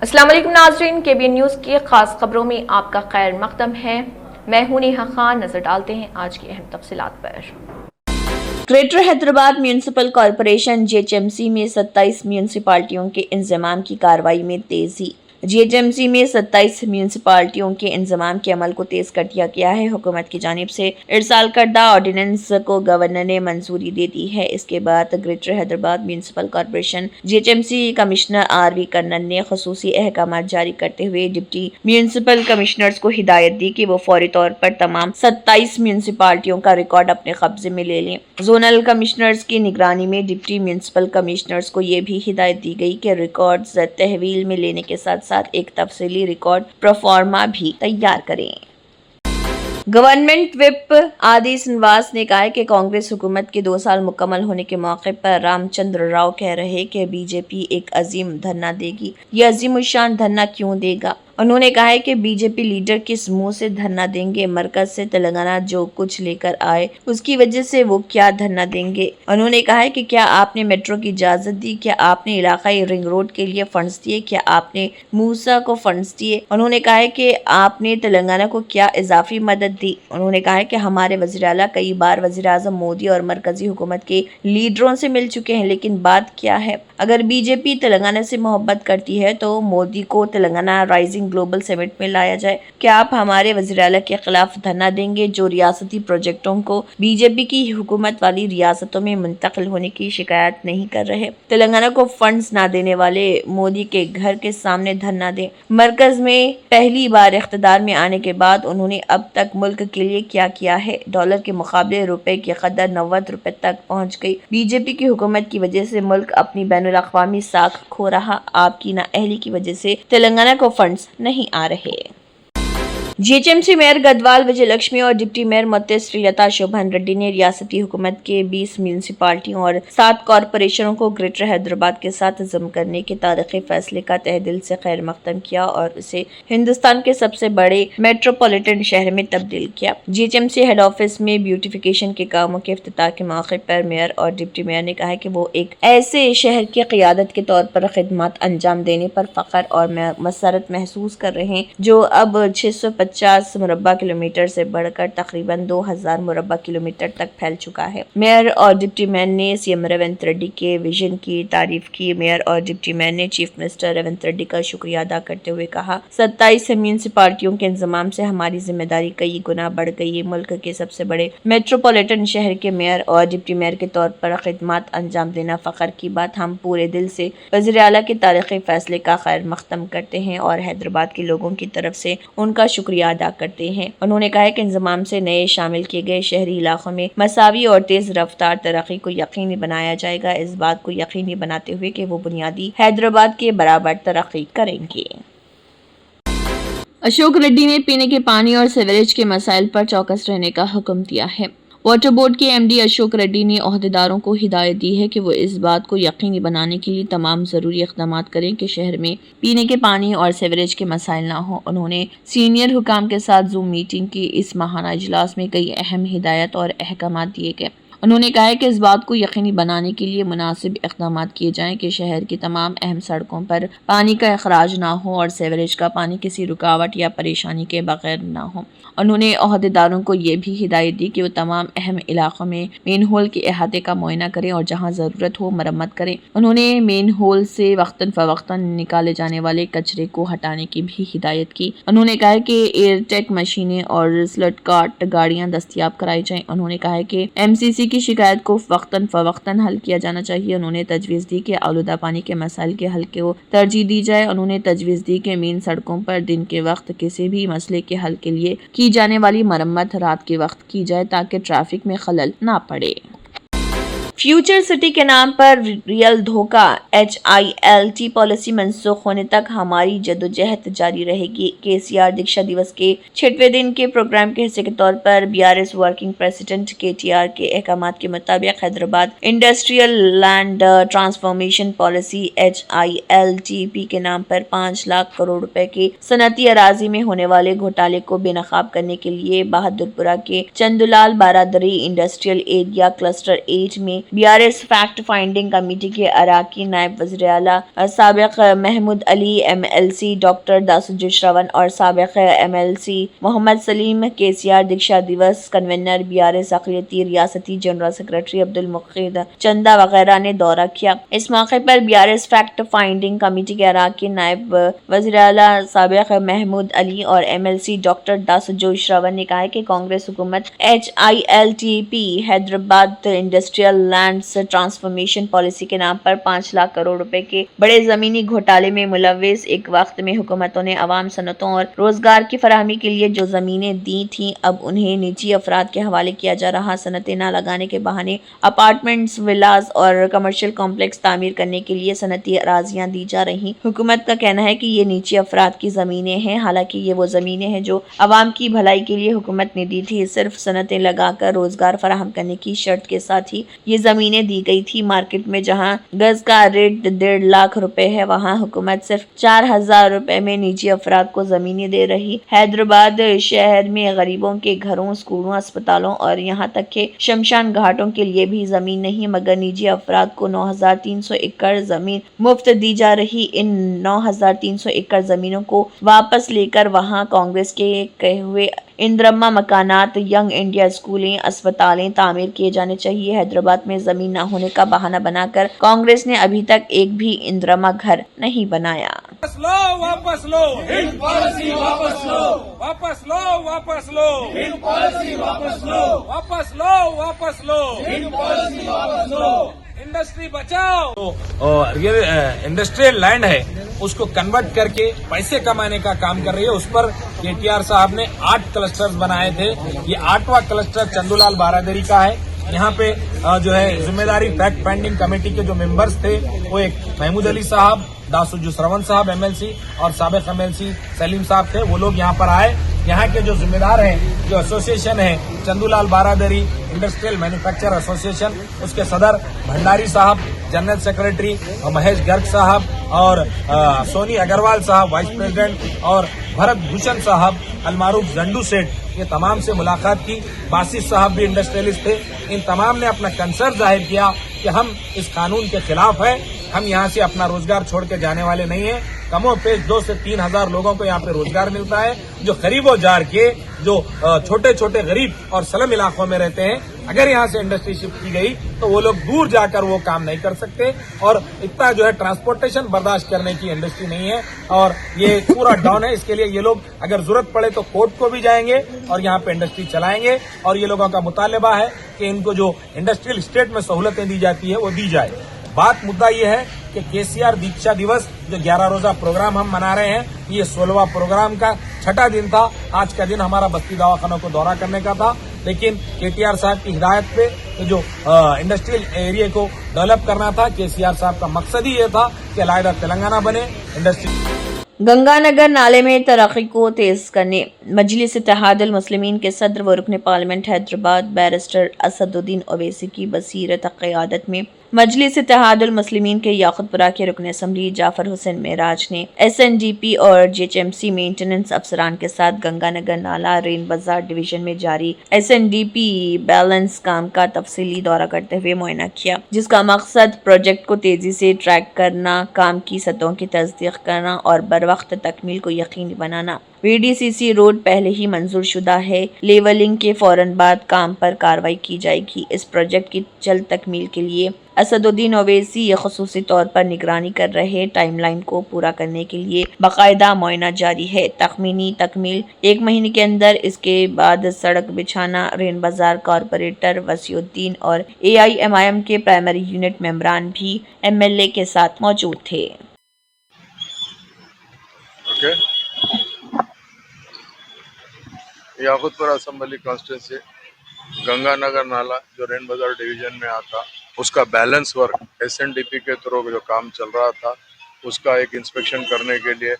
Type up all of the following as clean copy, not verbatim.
السلام علیکم ناظرین، KBN نیوز کی خاص خبروں میں آپ کا خیر مقدم ہے۔ میں ہوں نیہا خان۔ نظر ڈالتے ہیں آج کی اہم تفصیلات پر۔ Greater Hyderabad municipal corporation GHMC میں 27 میونسپلٹیوں کے انضمام کی کارروائی میں تیزی۔ GHMC میں 27 میونسپلٹیوں کے انضمام کے عمل کو تیز کر دیا گیا ہے۔ حکومت کی جانب سے ارسال کردہ آرڈیننس کو گورنر نے منظوری دے دی ہے۔ اس کے بعد greater Hyderabad municipal corporation GHMC commissioner RV کرنن نے خصوصی احکامات جاری کرتے ہوئے ڈپٹی میونسپل کمشنرز کو ہدایت دی کہ وہ فوری طور پر تمام 27 میونسپلٹیوں کا ریکارڈ اپنے قبضے میں لے لیں۔ زونل کمشنرز کی نگرانی میں ڈپٹی میونسپل کمشنرز کو یہ بھی ہدایت دی گئی کہ ریکارڈز تحویل میں لینے کے ساتھ ایک تفصیلی ریکارڈ پروفارما بھی تیار کریں۔ گورنمنٹ وپ آدی سنواس نے کہا کہ کانگریس حکومت کے 2 سال مکمل ہونے کے موقع پر رام چندر راؤ کہہ رہے کہ BJP ایک عظیم دھرنا دے گی۔ یہ عظیم الشان دھرنا کیوں دے گا؟ انہوں نے کہا کہ BJP لیڈر کس منہ سے دھرنا دیں گے؟ مرکز سے تلنگانہ جو کچھ لے کر آئے اس کی وجہ سے وہ کیا دھرنا دیں گے؟ انہوں نے کہا کہ کیا آپ نے میٹرو کی اجازت دی؟ کیا آپ نے علاقائی رنگ روڈ کے لیے فنڈز دیے؟ کیا آپ نے موسیٰ کو فنڈز دیے؟ انہوں نے کہا کہ آپ نے تلنگانہ کو کیا اضافی مدد دی؟ انہوں نے کہا کہ ہمارے وزیر اعلیٰ کئی بار وزیر اعظم مودی اور مرکزی حکومت کے لیڈروں سے مل چکے ہیں، لیکن بات کیا ہے؟ اگر BJP تلنگانہ سے محبت کرتی ہے تو مودی کو تلنگانہ رائزنگ گلوبل سمٹ میں لایا جائے۔ کیا آپ ہمارے وزیر اعلیٰ کے خلاف دھرنا دیں گے جو ریاستی پروجیکٹوں کو BJP کی حکومت والی ریاستوں میں منتقل ہونے کی شکایت نہیں کر رہے؟ تلنگانہ کو فنڈز نہ دینے والے مودی کے گھر کے سامنے دھرنا دیں۔ مرکز میں پہلی بار اقتدار میں آنے کے بعد انہوں نے اب تک ملک کے لیے کیا کیا ہے؟ ڈالر کے مقابلے روپے کی قدر 90 روپے تک پہنچ گئی۔ BJP کی حکومت کی وجہ سے ملک اپنی بین الاقوامی ساکھ کھو رہا۔ آپ کی نااہلی کی وجہ سے تلنگانہ کو فنڈز نہیں آ رہے۔ GHMC میئر گدوال وجے لکشمی اور ڈپٹی میئر متیس سری لتا شوبھن ریڈی نے ریاستی حکومت کے 20 میونسپلٹیوں اور 7 کارپوریشنوں کو گریٹر حیدرآباد کے ساتھ ضم کرنے کے تاریخی فیصلے کا تہہ دل سے خیر مقدم کیا اور اسے ہندوستان کے سب سے بڑے میٹروپولیٹن شہر میں تبدیل کیا۔ GHMC ہیڈ آفس میں بیوٹیفیکیشن کے کاموں کے افتتاح کے موقع پر میئر اور ڈپٹی میئر نے کہا کہ وہ ایک ایسے شہر کی قیادت کے طور پر خدمات انجام دینے پر فخر اور مسرت محسوس کر رہے ہیں جو اب 650 مربع کلومیٹر سے بڑھ کر تقریباً 2000 مربع کلومیٹر تک پھیل چکا ہے۔ میئر اور ڈپٹی میئر نے CM ریونت ریڈی کے ویژن کی تعریف کی۔ میئر اور ڈپٹی میئر نے چیف منسٹر ریونت ریڈی کا شکریہ ادا کرتے ہوئے کہا 27 میونسپلٹیوں کے انضمام سے ہماری ذمہ داری کئی گنا بڑھ گئی ہے۔ ملک کے سب سے بڑے میٹروپولیٹن شہر کے میئر اور ڈپٹی میئر کے طور پر خدمات انجام دینا فخر کی بات۔ ہم پورے دل سے وزیر اعلیٰ کے تاریخی فیصلے کا خیر مقدم کرتے ہیں اور حیدرآباد کے لوگوں کی طرف سے ان کا شکریہ ادا کرتے ہیں۔ انہوں نے کہا کہ انضمام سے نئے شامل کیے گئے شہری علاقوں میں مساوی اور تیز رفتار ترقی کو یقینی بنایا جائے گا، اس بات کو یقینی بناتے ہوئے کہ وہ بنیادی حیدرآباد کے برابر ترقی کریں گے۔ اشوک ریڈی نے پینے کے پانی اور سیوریج کے مسائل پر چوکس رہنے کا حکم دیا ہے۔ واٹر بورڈ کے MD اشوک ریڈی نے عہدیداروں کو ہدایت دی ہے کہ وہ اس بات کو یقینی بنانے کے لیے تمام ضروری اقدامات کریں کہ شہر میں پینے کے پانی اور سیوریج کے مسائل نہ ہوں۔ انہوں نے سینئر حکام کے ساتھ زوم میٹنگ کی اس ماہانہ اجلاس میں کئی اہم ہدایات اور احکامات دیے گئے۔ انہوں نے کہا کہ اس بات کو یقینی بنانے کے لیے مناسب اقدامات کیے جائیں کہ شہر کی تمام اہم سڑکوں پر پانی کا اخراج نہ ہو اور سیوریج کا پانی کسی رکاوٹ یا پریشانی کے بغیر نہ ہو۔ انہوں نے عہدیداروں کو یہ بھی ہدایت دی کہ وہ تمام اہم علاقوں میں مین ہول کے احاطے کا معائنہ کریں اور جہاں ضرورت ہو مرمت کریں۔ انہوں نے مین ہول سے وقتاً فوقتاً نکالے جانے والے کچرے کو ہٹانے کی بھی ہدایت کی۔ انہوں نے کہا کہ ایئر ٹیک مشینیں اور سلٹ کارٹ گاڑیاں دستیاب کرائی جائیں۔ انہوں نے کہا کہ MCC کی شکایت کو وقتاً فوقتاً حل کیا جانا چاہیے۔ انہوں نے تجویز دی کہ آلودہ پانی کے مسائل کے حل کو ترجیح دی جائے۔ انہوں نے تجویز دی کہ مین سڑکوں پر دن کے وقت کسی بھی مسئلے کے حل کے لیے کی جانے والی مرمت رات کے وقت کی جائے تاکہ ٹریفک میں خلل نہ پڑے۔ فیوچر سٹی کے نام پر ریئل دھوکہ HILT پالیسی منسوخ ہونے تک ہماری جدوجہد جاری رہے گی۔ KCR دیکشا دیوس کے 6ویں دن کے پروگرام کے حصے کے طور پر BRS ورکنگ پریزیڈنٹ KTR کے احکامات کے مطابق Hyderabad industrial land transformation policy HILTP کے نام پر 5 لاکھ کروڑ روپے کے صنعتی اراضی میں ہونے والے گھوٹالے کو بے نقاب کرنے کے لیے بہادرپورہ کے چندولال بارادری انڈسٹریل ایریا کلسٹر 8 میں BRS فیکٹ فائنڈنگ کمیٹی کے اراکین نائب وزیر اعلیٰ سابق محمود علی MLC ڈاکٹر داسوجو شرون اور سابق MLC محمد سلیم KCR دیکشا دیوس کنوینر BRS اقلیتی ریاستی جنرل سیکرٹری عبدالمقید چندہ وغیرہ نے دورہ کیا۔ اس موقع پر BRS فیکٹ فائنڈنگ کمیٹی کے اراکین نائب وزیر اعلیٰ سابق محمود علی اور MLC ڈاکٹر داسوجو شرون نے کہا کہ کانگریس حکومت HILTP Hyderabad industrial lands transformation policy کے نام پر 5 لاکھ کروڑ روپے کے بڑے زمینی گھوٹالے میں ملوث۔ ایک وقت میں حکومتوں نے عوام صنعتوں اور روزگار کی فراہمی کے لیے جو زمینیں دی تھیں اب انہیں نجی افراد کے حوالے کیا جا رہا۔ صنعتیں نہ لگانے کے بہانے اپارٹمنٹس، ولاز اور کمرشل کمپلیکس تعمیر کرنے کے لیے صنعتی اراضیاں دی جا رہی۔ حکومت کا کہنا ہے کہ یہ نجی افراد کی زمینیں ہیں، حالانکہ یہ وہ زمینیں ہیں جو عوام کی بھلائی کے لیے حکومت نے دی تھی۔ صرف صنعتیں لگا کر روزگار فراہم کرنے کی شرط کے ساتھ ہی یہ زمینیں دی گئی تھی۔ مارکیٹ میں جہاں گز کا ریٹ 1.5 لاکھ روپے ہے، وہاں حکومت صرف 4,000 روپے میں نجی افراد کو زمینیں دے رہی۔ حیدرآباد شہر میں غریبوں کے گھروں، اسکولوں، اسپتالوں اور یہاں تک کہ شمشان گھاٹوں کے لیے بھی زمین نہیں، مگر نجی افراد کو 9,300 ایکڑ زمین مفت دی جا رہی۔ ان 9,300 ایکڑ زمینوں کو واپس لے کر وہاں کانگریس کے کہے ہوئے اندرما مکانات، ینگ انڈیا اسکولیں، اسپتالیں تعمیر کیے جانے چاہیے۔ حیدرآباد میں زمین نہ ہونے کا بہانہ بنا کر کانگریس نے ابھی تک ایک بھی اندرما گھر نہیں بنایا۔ واپس لو، واپس لو، ہند پالیسی واپس لو، واپس لو، واپس لو، ہند پالیسی واپس لو، واپس لو، واپس لو، ہند پالیسی واپس لو، انڈسٹری بچاؤ۔ انڈسٹریل لینڈ ہے اس کو کنورٹ کر کے پیسے کمانے کا کام کر رہی ہے۔ اس پر KTR صاحب نے 8 کلسٹرز بنائے تھے۔ یہ 8واں کلسٹر چندو لال بارادری کا ہے۔ یہاں پہ جو ہے ذمہ داری فیکٹ فائنڈنگ کمیٹی کے جو ممبرز تھے وہ ایک محمود علی صاحب، داسوجو شرون صاحب MLC اور سابق MLC سلیم صاحب تھے۔ وہ لوگ یہاں پر آئے۔ یہاں کے جو ذمہ دار ہیں، جو ایسوسیشن ہے چندو لال بارادری انڈسٹریل مینوفیکچر ایسوسیشن، اس کے صدر بھنڈاری صاحب، جنرل سیکرٹری مہیش گرگ صاحب اور سونی اگروال صاحب وائس پریزیڈنٹ اور بھرت بھوشن صاحب المعروف زنڈو سیٹ، یہ تمام سے ملاقات کی۔ باسط صاحب بھی انڈسٹریلسٹ تھے۔ ان تمام نے اپنا کنسرن ظاہر کیا کہ ہم اس قانون کے خلاف ہیں، ہم یہاں سے اپنا روزگار چھوڑ کے جانے والے نہیں ہیں۔ کم و بیش 2 سے 3 ہزار لوگوں کو یہاں پہ روزگار ملتا ہے، جو قریب و جار کے جو چھوٹے چھوٹے غریب اور سلم علاقوں میں رہتے ہیں۔ اگر یہاں سے انڈسٹری شفٹ کی گئی تو وہ لوگ دور جا کر وہ کام نہیں کر سکتے، اور اتنا جو ہے ٹرانسپورٹیشن برداشت کرنے کی انڈسٹری نہیں ہے، اور یہ پورا ڈاؤن ہے۔ اس کے لیے یہ لوگ اگر ضرورت پڑے تو کورٹ کو بھی جائیں گے اور یہاں پہ انڈسٹری چلائیں گے، اور یہ لوگوں کا مطالبہ ہے کہ ان کو جو انڈسٹریل اسٹیٹ میں سہولتیں دی جاتی ہے وہ دی جائے۔ بات مدعا یہ ہے کہ KCR دیکشا دیوس جو 11 روزہ پروگرام ہم منا رہے ہیں، یہ 16واں پروگرام کا 6ٹھا دن تھا۔ آج کا دن ہمارا بستی دواخانوں کو دورہ کرنے کا تھا، لیکن KTR صاحب کی ہدایت پہ جو انڈسٹریل ایریا کو ڈیولپ کرنا تھا، KCR صاحب کا مقصد ہی یہ تھا کہ علیحدہ تلنگانہ بنے۔ گنگا نگر نالے میں ترقی کو تیز کرنے مجلس اتحاد المسلمین کے صدر و رکن پارلیمنٹ حیدرآباد بیرسٹر اسد الدین اویسی کی بصیرت قیادت میں مجلس اتحاد المسلمین کے یاقوت پورہ کے رکن اسمبلی جعفر حسین معراج نے SNDP اور GHMC مینٹیننس افسران کے ساتھ گنگا نگر نالہ رین بازار ڈویژن میں جاری SNDP بیلنس کام کا تفصیلی دورہ کرتے ہوئے معائنہ کیا، جس کا مقصد پروجیکٹ کو تیزی سے ٹریک کرنا، کام کی سطحوں کی تصدیق کرنا اور بروقت تکمیل کو یقینی بنانا۔ VDCC روڈ پہلے ہی منظور شدہ ہے، لیولنگ کے فوراً بعد کام پر کارروائی کی جائے گی۔ اس پروجیکٹ کی جلد تکمیل کے لیے اسد الدین اویسی یہ خصوصی طور پر نگرانی کر رہے۔ ٹائم لائن کو پورا کرنے کے لیے باقاعدہ معائنہ جاری ہے۔ تخمینی تکمیل 1 مہینے کے اندر۔ اس کے بعد سڑک بچھانا۔ رین بازار کارپوریٹر وسیع الدین اور AIMIM کے پرائمری یونٹ ممبران بھی MLA کے ساتھ موجود تھے۔ یاقوت پورہ اسمبلی کانسٹیٹوینسی گنگا نگر نالہ جو رین بازار ڈویژن میں آتا، اس کا بیلنس ورک SNDP کے تھرو جو کام چل رہا تھا، اس کا ایک انسپیکشن کرنے کے لیے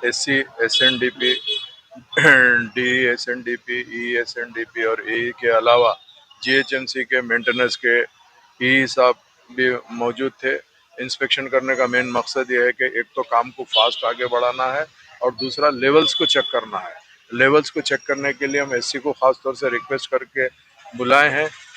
SC SNDP DE SNDP EE SNDP اور EE کے علاوہ GHMC کے مینٹیننس کے EE صاحب بھی موجود تھے۔ انسپیکشن کرنے کا مین مقصد یہ ہے کہ ایک تو کام کو فاسٹ آگے بڑھانا ہے، اور دوسرا لیولز کو چیک کرنا ہے۔ لیولز کو چیک کرنے کے لیے ہم SC کو خاص طور سے ریکویسٹ کر کے بلائے ہیں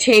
6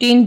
3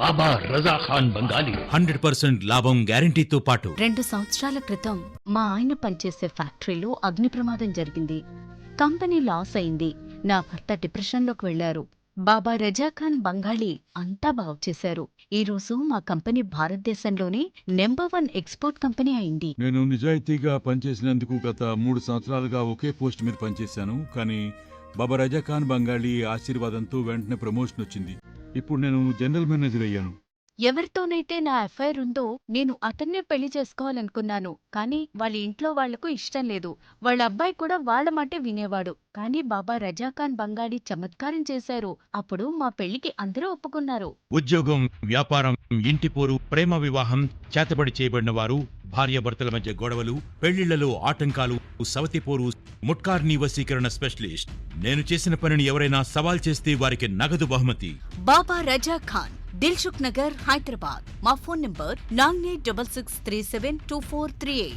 బాబా రజా ఖాన్ బంగాలి 100% లాభం గ్యారెంటీతో పాటు 2 సంవత్సరాల క్రితం మా ఆయన పనిచేసే ఫ్యాక్టరీలో అగ్ని ప్రమాదం జరిగింది. కంపెనీ లాస్ అయింది. నా భర్త డిప్రెషన్లోకి వెళ్లారు. బాబా రజా ఖాన్ బంగాళీ అంతా బాగు చేశారు. ఈ రోజు మా కంపెనీ భారతదేశంలోనే నెంబర్ 1 ఎక్స్పోర్ట్ కంపెనీ అయింది. నేను నిజాయితీగా పనిచేసినందుకు గత 3 సంవత్సరాలుగా ఒకే పోస్ట్ మీద పనిచేశాను. కానీ బాబా రజా ఖాన్ బంగాళీ ఆశీర్వాదంతో వెంటనే ప్రమోషన్ వచ్చింది. ఇప్పుడు నేను జనరల్ మేనేజర్ అయ్యాను. ఎవరితోనైతే నా అఫైర్ ఉందో నేను అతన్నే పెళ్లి చేసుకోవాలనుకున్నాను. కానీ వాళ్ళ ఇంట్లో వాళ్లకు ఇష్టం లేదు. వాళ్ళ అబ్బాయి కూడా వాళ్ళ మాటే వినేవాడు. కానీ బాబా రజా ఖాన్ బంగాళీ చమత్కారం చేశారు. అప్పుడు మా పెళ్లికి అందరూ ఒప్పుకున్నారు. ఉద్యోగం, వ్యాపారం, ఇంటి పోరు, ప్రేమ వివాహం, చేతబడి చేయబడిన వారు, భార్యాభర్తల మధ్య గొడవలు, పెళ్లిళ్లలో ఆటంకాలు, సవతిపోరు, ముట్కార్ని వశీకరణ స్పెషలిస్ట్. నేను చేసిన పనిని ఎవరైనా సవాల్ చేస్తే వారికి నగదు బహుమతి. బాబా రజా ఖాన్, దిల్సుఖ్ నగర్, హైదరాబాద్. మా phone number 9866372438.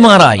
MRI,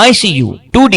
ICU, 2D